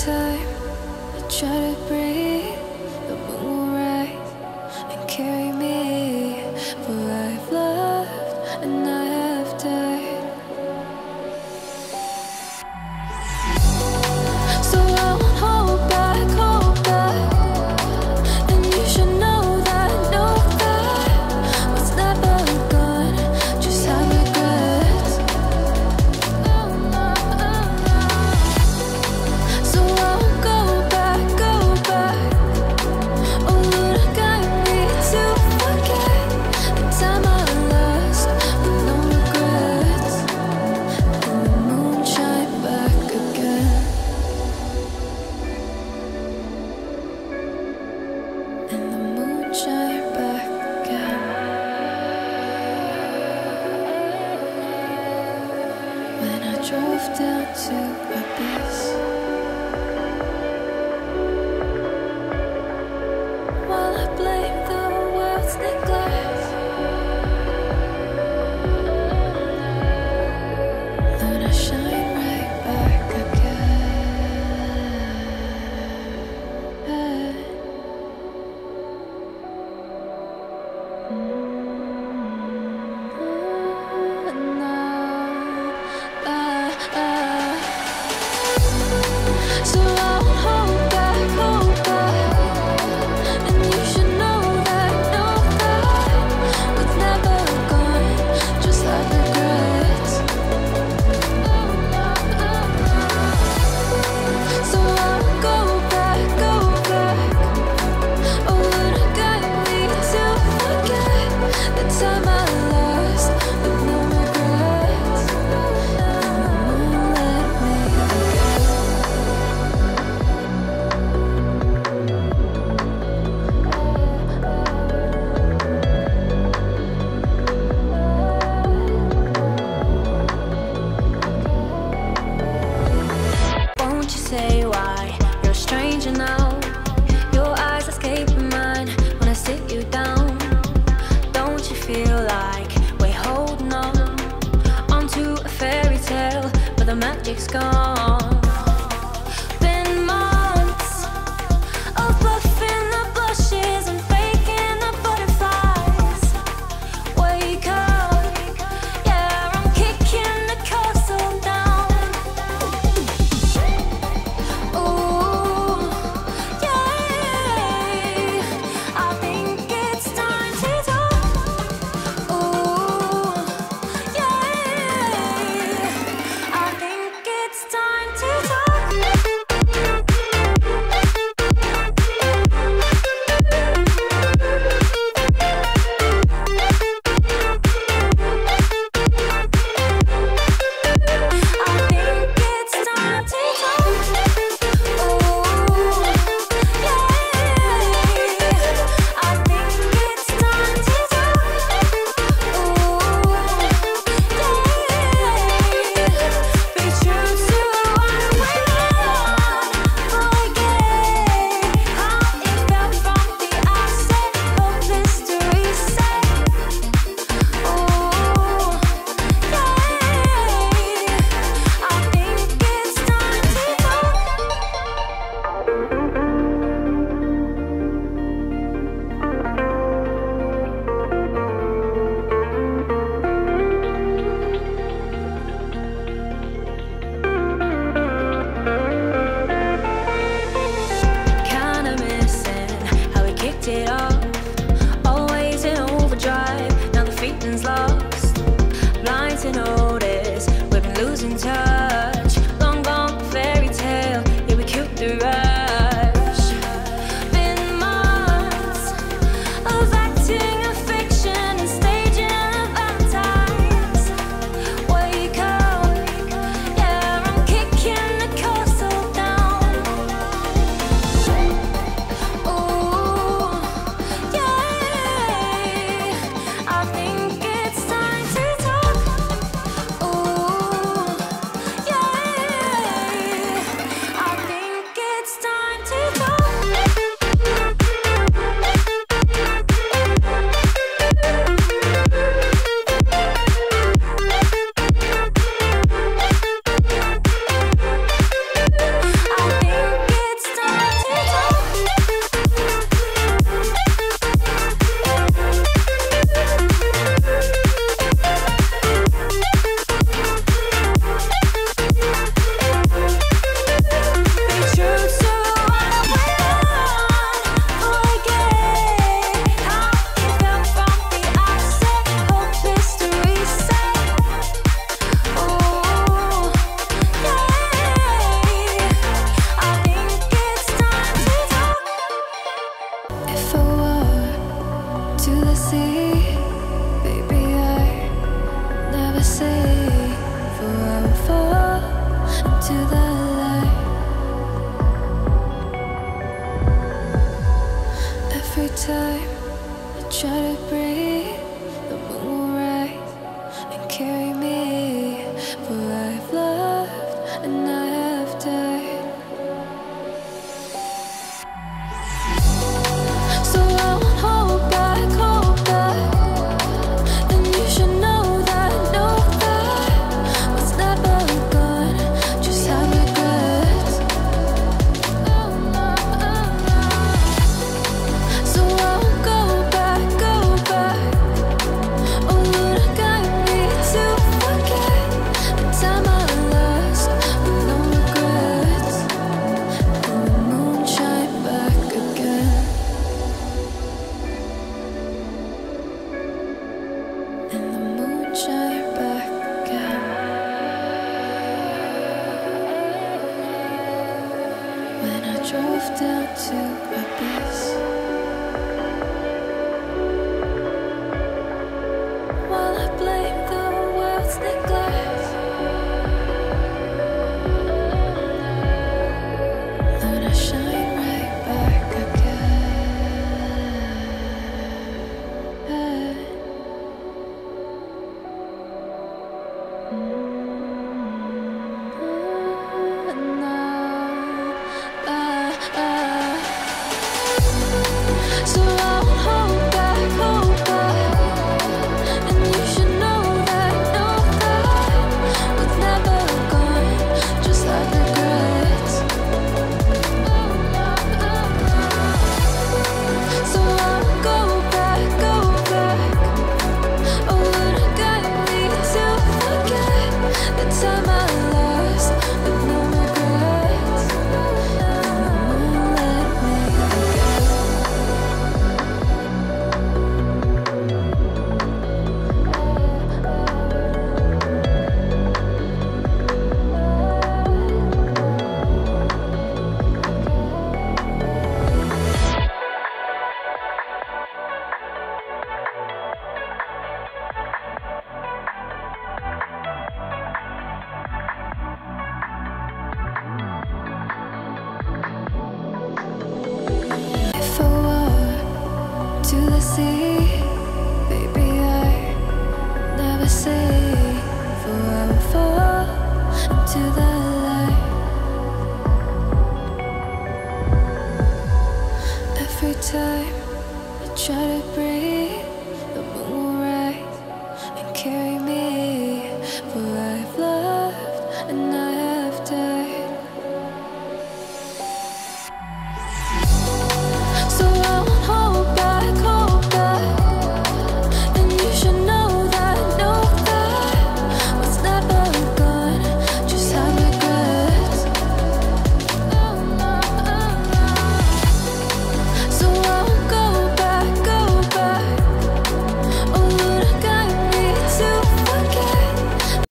time I try to breathe, the moon will rise and carry me. For I've loved and I have died. So I won't hold back, and you should know that what's never gone just have regrets. So I won't go back. Oh Lord, guide me to forget the time I lost with no regrets. And the moon shine back again. And the moon shine back again. When I drove down to abyss, while I blame the world's neglect, Lord, I shine right back again. So I won't hold back, and you should know that what's never gone just like regrets. So I won't go back. Oh Lord, guide me to forget the time I lost with no regrets. And the moon let me again. Won't you say why you're a stranger now? Your eyes escape mine when I sit you down. Don't you feel like we're holding on onto a fairy tale, but the magic's gone? Been months of bluffing the blushes and faking the butterflies. Wake up, yeah, I'm kicking the castle down. Ooh, yeah, I think it's time to talk. Ooh, yeah, I think it's time time I try to breathe, the moon will rise and carry me. For I've loved and I have died. So I won't hold back, and you should know that what's never gone just have regrets. So I won't go back. Oh, would I guide me to forget the time I lost with no regrets? And the moon shine back again. And the moon shine back again. When I drove down to Abyss, while I blame the world's neglect, then I shine right back again. So I won't hold back, and you should know that what's never gone just like regrets. So I won't go back. Oh, would I guide me to forget the time I lost with no regrets? And the moon let me forget. If I walk to the sea, baby, I never say, for I will fall into the light. Every time I try to breathe,